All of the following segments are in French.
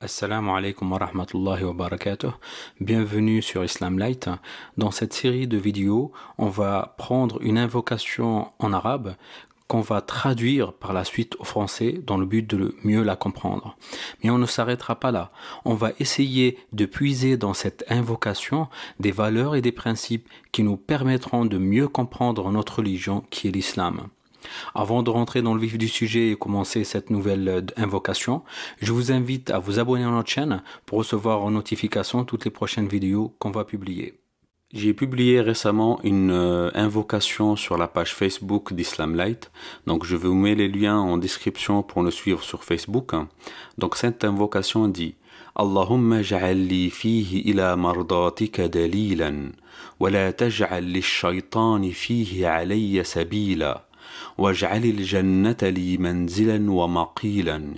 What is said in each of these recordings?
Assalamu alaikum wa rahmatullahi wa barakatuh. Bienvenue sur Islam Light. Dans cette série de vidéos, on va prendre une invocation en arabe qu'on va traduire par la suite au français dans le but de mieux la comprendre. Mais on ne s'arrêtera pas là. On va essayer de puiser dans cette invocation des valeurs et des principes qui nous permettront de mieux comprendre notre religion qui est l'islam. Avant de rentrer dans le vif du sujet et commencer cette nouvelle invocation, je vous invite à vous abonner à notre chaîne pour recevoir en notification toutes les prochaines vidéos qu'on va publier. J'ai publié récemment une invocation sur la page Facebook d'Islam Light. Donc je vous mets les liens en description pour nous suivre sur Facebook. Donc cette invocation dit: Allahumma ja'al li fihi ila mardatika dalilan wa la taj'al lish-shaytani fihi alayya sabila. واجعل الجنة لي منزلا ومقيلا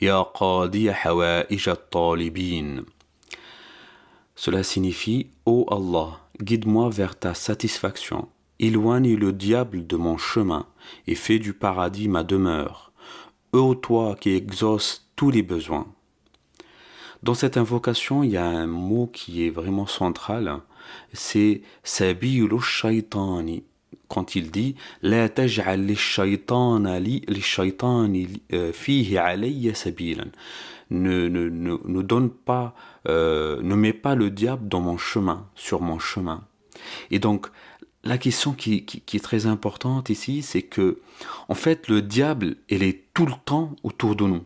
يا قاضي حوائج الطالبين. Cela signifie: Ô Allah, guide-moi vers ta satisfaction, éloigne le diable de mon chemin et fais du paradis ma demeure. Ô toi qui exauces tous les besoins. Dans cette invocation, il y a un mot qui est vraiment central, c'est sabilu shaytani. Quand il dit la taj'al lish-shaytani fihi alayya sabilan, ne donne pas, ne mets pas le diable dans mon chemin, sur mon chemin. Et donc la question qui est très importante ici, c'est que en fait le diable, il est tout le temps autour de nous.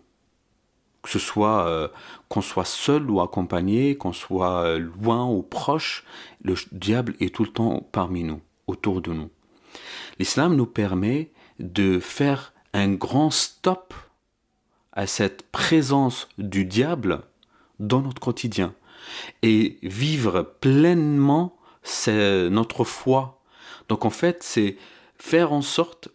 Que ce soit qu'on soit seul ou accompagné, qu'on soit loin ou proche, le diable est tout le temps parmi nous, autour de nous. L'islam nous permet de faire un grand stop à cette présence du diable dans notre quotidien et vivre pleinement notre foi. Donc en fait, c'est faire en sorte,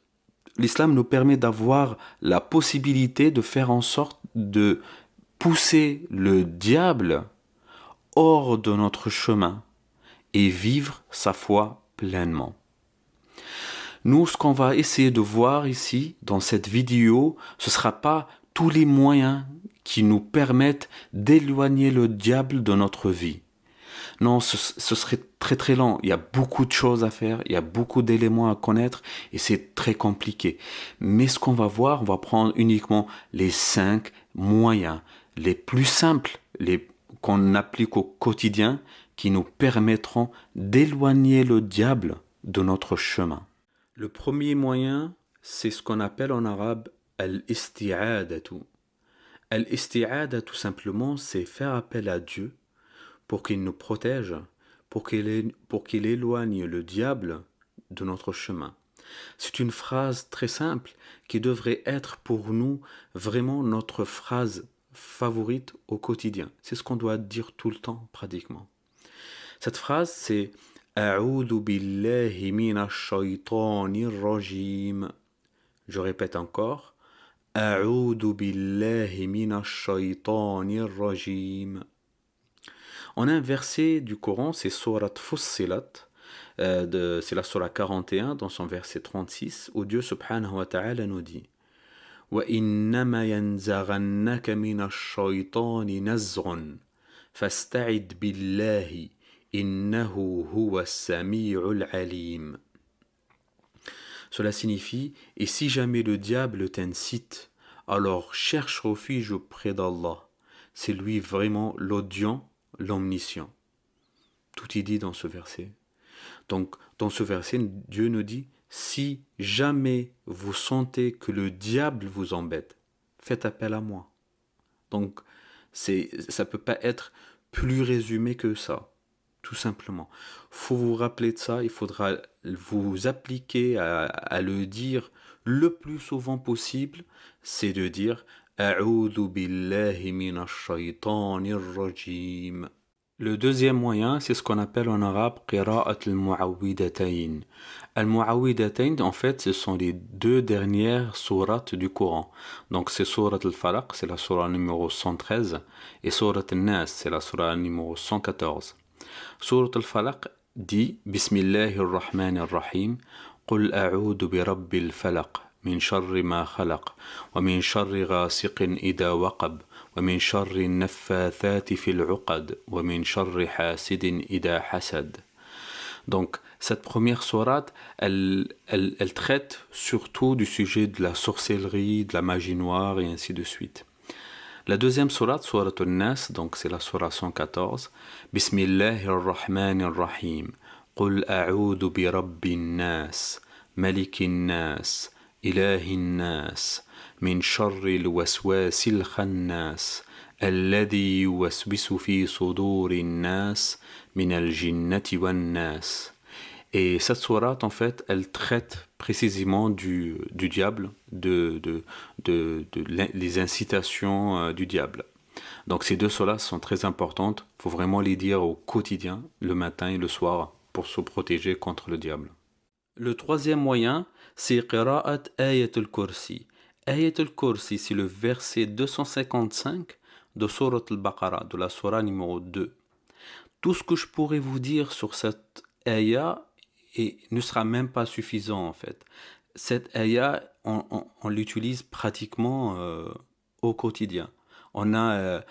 l'islam nous permet d'avoir la possibilité de faire en sorte de pousser le diable hors de notre chemin et vivre sa foi pleinement. Nous, ce qu'on va essayer de voir ici, dans cette vidéo, ce ne sera pas tous les moyens qui nous permettent d'éloigner le diable de notre vie. Non, ce serait très très lent. Il y a beaucoup de choses à faire, il y a beaucoup d'éléments à connaître et c'est très compliqué. Mais ce qu'on va voir, on va prendre uniquement les 5 moyens les plus simples, qu'on applique au quotidien, qui nous permettront d'éloigner le diable de notre chemin. Le premier moyen, c'est ce qu'on appelle en arabe al-isti'adatu. Al-isti'ada, tout simplement, c'est faire appel à Dieu pour qu'il nous protège, pour qu'il éloigne le diable de notre chemin. C'est une phrase très simple qui devrait être pour nous vraiment notre phrase favorite au quotidien. C'est ce qu'on doit dire tout le temps, pratiquement. Cette phrase, c'est A'udhu billahi minash shaytanir rajim. Je répète encore. A'udhu billahi minash shaytanir rajim. On a un verset du Coran, c'est Surat Fussilat, c'est la Surah 41 dans son verset 36, où Dieu subhanahu wa ta'ala nous dit: Wa innama yanzaghannaka minash shaytani nazghun fasta'id billahi innahu huwa as-sami'ul alim. Cela signifie: et si jamais le diable t'incite, alors cherche refuge auprès d'Allah. C'est lui vraiment l'audient, l'omniscient. Tout est dit dans ce verset. Donc, dans ce verset, Dieu nous dit: si jamais vous sentez que le diable vous embête, faites appel à moi. Donc, ça ne peut pas être plus résumé que ça. Tout simplement. Il faut vous rappeler de ça, il faudra vous appliquer à le dire le plus souvent possible, c'est de dire A'udhu billahi minash shaytanir rajim. Le deuxième moyen, c'est ce qu'on appelle en arabe qira'at al-mu'awwidatayn. Al-mu'awwidatayn, en fait, ce sont les 2 dernières sourates du Coran. Donc c'est Surat al-Falaq, c'est la surah numéro 113, et Surat al-Nas, c'est la surah numéro 114. Surat al-Falaq dit Bismillahir Rahmanir Rahim Qul a'udhu bi rabbil falaq min sharri ma khalaq wa min sharri ghasiqin idha waqab ومن شر النفاثات في العقد ومن شر حاسد إذا حسد. Donc, cette première sourate, elle traite surtout du sujet de la sorcellerie, de la magie noire et ainsi de suite. La deuxième sourate, sourate An-Nas, donc c'est la sourate 114. Bismillahir-Rahmanir-Rahim. Qul a'udhu bi rabbin nas, malikin nas, ilahin nas, min sharril waswasil khannas, alladhi yuwaswisu fi sudurin nas, min al-jinnati wan nas. Et cette sourate, en fait, elle traite précisément du diable, les incitations du diable. Donc ces deux sourates sont très importantes. Il faut vraiment les dire au quotidien, le matin et le soir, pour se protéger contre le diable. Le troisième moyen, c'est Qira'at Ayat al-Kursi. Ayat al-Kursi, c'est le verset 255 de Surat al-Baqarah, de la surah numéro 2. Tout ce que je pourrais vous dire sur cette ayah ne sera même pas suffisant en fait. Cette ayah, on l'utilise pratiquement au quotidien. On a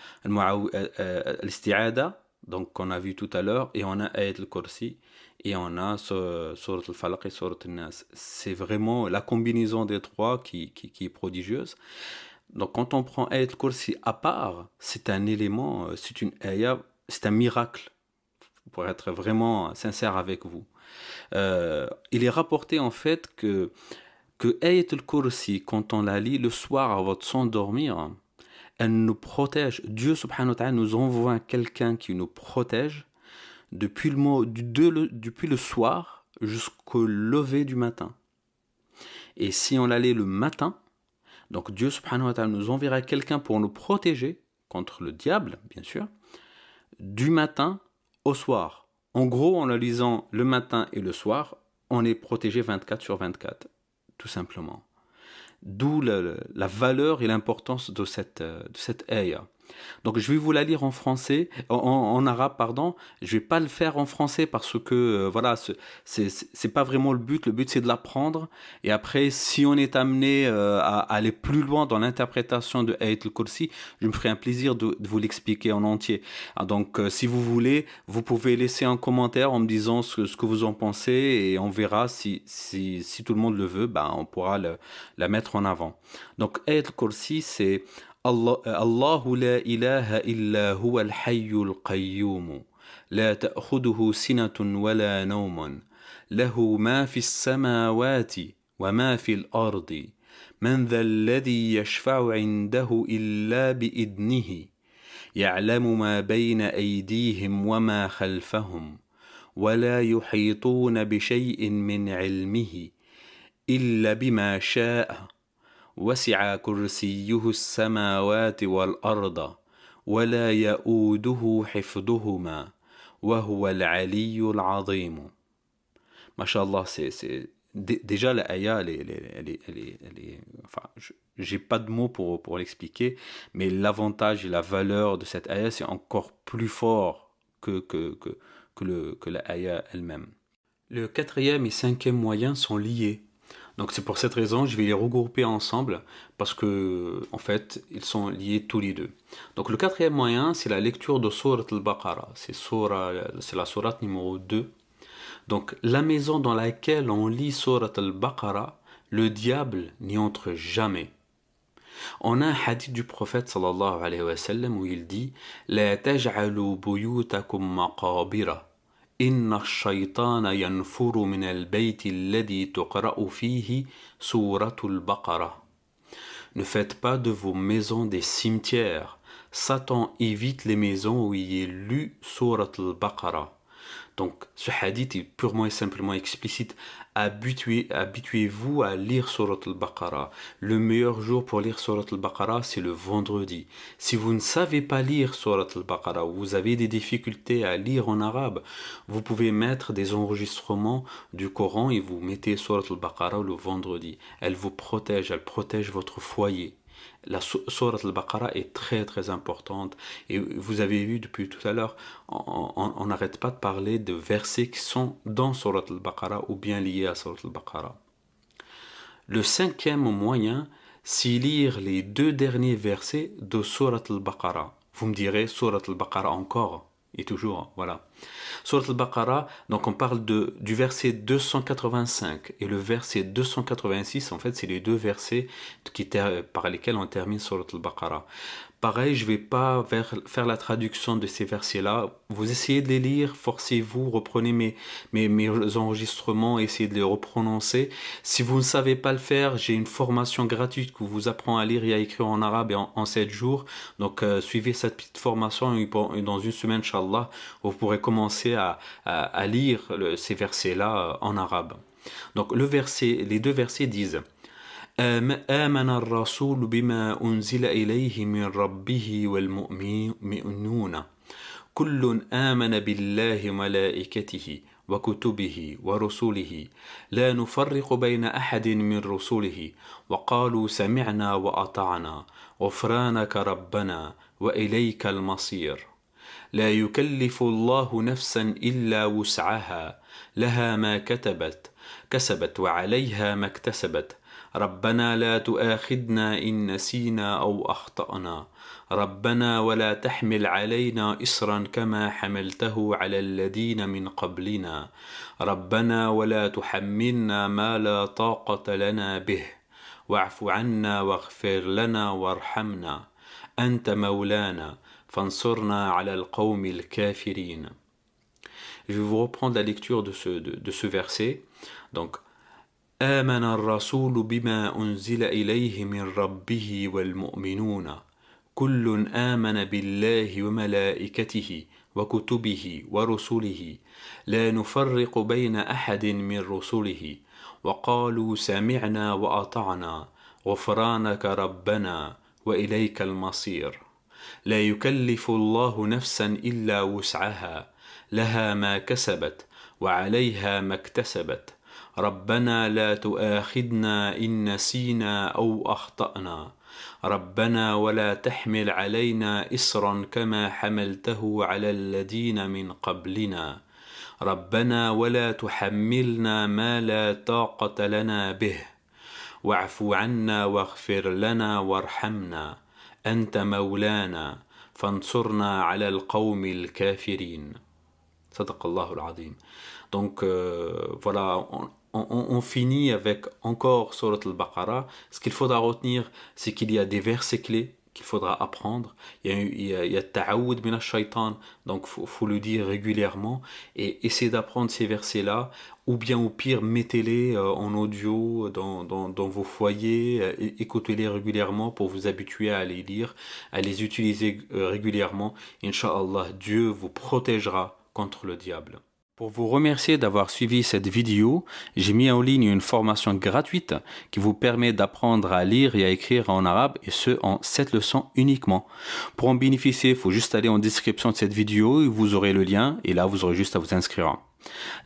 l'isti'ada, donc qu'on a vu tout à l'heure, et on a Ayat al-Kursi, et on a Surat al-Falaq et Surat al-Nas. C'est vraiment la combinaison des trois qui est prodigieuse. Donc quand on prend Ayat al-Kursi à part, c'est un élément, c'est une ayah, c'est un miracle, pour être vraiment sincère avec vous. Il est rapporté en fait que Ayat al-Kursi, quand on la lit le soir avant de s'endormir, elle nous protège. Dieu subhanahu wa ta'ala nous envoie quelqu'un qui nous protège depuis le soir jusqu'au lever du matin. Et si on la lit le matin, donc Dieu subhanahu wa ta'ala nous enverra quelqu'un pour nous protéger contre le diable, bien sûr, du matin au soir. En gros, en la lisant le matin et le soir, on est protégé 24/24, tout simplement. D'où la valeur et l'importance de cette ayah. Donc je vais vous la lire en français, en arabe, pardon. Je vais pas le faire en français parce que voilà, c'est pas vraiment le but. Le but c'est de l'apprendre. Et après, si on est amené à aller plus loin dans l'interprétation de Ayat al-Kursi, je me ferai un plaisir de vous l'expliquer en entier. Donc si vous voulez, vous pouvez laisser un commentaire en me disant ce que vous en pensez et on verra si tout le monde le veut, on pourra la mettre en avant. Donc Ayat al-Kursi, c'est الله لا إله إلا هو الحي القيوم لا تأخذه سنة ولا نوم له ما في السماوات وما في الأرض من ذا الذي يشفع عنده إلا بإذنه يعلم ما بين أيديهم وما خلفهم ولا يحيطون بشيء من علمه إلا بما شاء وسع كرسيه السماوات والأرض ولا يؤوده حفظهما وهو العلي العظيم. Masha'Allah, déjà la ayah, enfin, j'ai pas de mots pour l'expliquer, mais l'avantage et la valeur de cette ayah, c'est encore plus fort que la ayah elle-même. Le quatrième et cinquième moyen sont liés. Donc c'est pour cette raison, je vais les regrouper ensemble parce que en fait, ils sont liés tous les deux. Donc le quatrième moyen, c'est la lecture de Surat al-Baqarah. C'est la sourate numéro 2. Donc la maison dans laquelle on lit Surat al-Baqarah, le diable n'y entre jamais. On a un hadith du prophète sallallahu alayhi wa sallam où il dit La taj'alu buyutakum maqabira. إن الشيطان ينفر من البيت الذي تقرأ فيه سورة البقرة. Ne faites pas de vos maisons des cimetières. Satan évite les maisons où il est lu Surat al-Baqarah. Donc ce hadith est purement et simplement explicite. Habituez-vous à lire Surat al-Baqarah. Le meilleur jour pour lire Surat al-Baqarah, c'est le vendredi. Si vous ne savez pas lire Surat al-Baqarah, ou vous avez des difficultés à lire en arabe, vous pouvez mettre des enregistrements du Coran et vous mettez Surat al-Baqarah le vendredi. Elle vous protège, elle protège votre foyer. La sourate al-Baqarah est très très importante et vous avez vu depuis tout à l'heure, on n'arrête pas de parler de versets qui sont dans sourate al-Baqarah ou bien liés à sourate al-Baqarah. Le cinquième moyen, c'est lire les 2 derniers versets de Surat al-Baqarah. Vous me direz, Surat al-Baqarah encore, et toujours, voilà. Surat al-Baqarah, donc on parle du verset 285 et le verset 286, en fait, c'est les 2 versets par lesquels on termine Surat al-Baqarah. Pareil, je ne vais pas faire la traduction de ces versets-là. Vous essayez de les lire, forcez-vous, reprenez mes enregistrements, essayez de les reprononcer. Si vous ne savez pas le faire, j'ai une formation gratuite qui vous apprend à lire et à écrire en arabe en 7 jours. Donc, suivez cette petite formation et dans une semaine, Inch'Allah, vous pourrez commencer à lire ces versets-là en arabe. Donc, les 2 versets disent آمن الرسول بما أنزل إليه من ربه والمؤمنون كل آمن بالله وملائكته وكتبه ورسله لا نفرق بين أحد من رسله وقالوا سمعنا وأطعنا غفرانك ربنا وإليك المصير لا يكلف الله نفسا إلا وسعها لها ما كسبت وعليها ما اكتسبت ربنا لا تؤاخذنا إن نسينا أو أخطأنا ربنا ولا تحمل علينا إصرا كما حملته على الذين من قبلنا ربنا ولا تحملنا ما لا طاقة لنا به واعف عنا واغفر لنا وارحمنا أنت مولانا فانصرنا على القوم الكافرين. Je vais vous reprendre la lecture de ce verset. Donc, آمن الرسول بما أنزل إليه من ربه والمؤمنون كل آمن بالله وملائكته وكتبه ورسله لا نفرق بين أحد من رسله وقالوا سمعنا وأطعنا غفرانك ربنا وإليك المصير لا يكلف الله نفسا إلا وسعها لها ما كسبت وعليها ما اكتسبت ربنا لا تؤاخذنا إن نسينا أو أخطأنا ربنا ولا تحمل علينا إصرا كما حملته على الذين من قبلنا ربنا ولا تحملنا ما لا طاقة لنا به واعف عنا واغفر لنا وارحمنا أنت مولانا فانصرنا على القوم الكافرين. صدق الله العظيم. Donc voilà, on finit avec encore Surat al-Baqarah. Ce qu'il faudra retenir, c'est qu'il y a des versets clés qu'il faudra apprendre. Il y a ta'aoud min ash-shaytan, donc faut le dire régulièrement et essayer d'apprendre ces versets-là, ou bien au pire mettez-les en audio dans vos foyers, écoutez-les régulièrement pour vous habituer à les lire, à les utiliser régulièrement. Inch'Allah, Dieu vous protégera contre le diable. Pour vous remercier d'avoir suivi cette vidéo, j'ai mis en ligne une formation gratuite qui vous permet d'apprendre à lire et à écrire en arabe, et ce en 7 leçons uniquement. Pour en bénéficier, il faut juste aller en description de cette vidéo et vous aurez le lien, et là vous aurez juste à vous inscrire.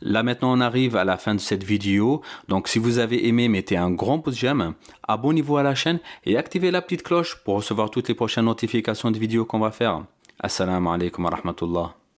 Là maintenant on arrive à la fin de cette vidéo, donc si vous avez aimé, mettez un grand pouce j'aime, abonnez-vous à la chaîne et activez la petite cloche pour recevoir toutes les prochaines notifications de vidéos qu'on va faire. Assalamu alaikum wa rahmatullah.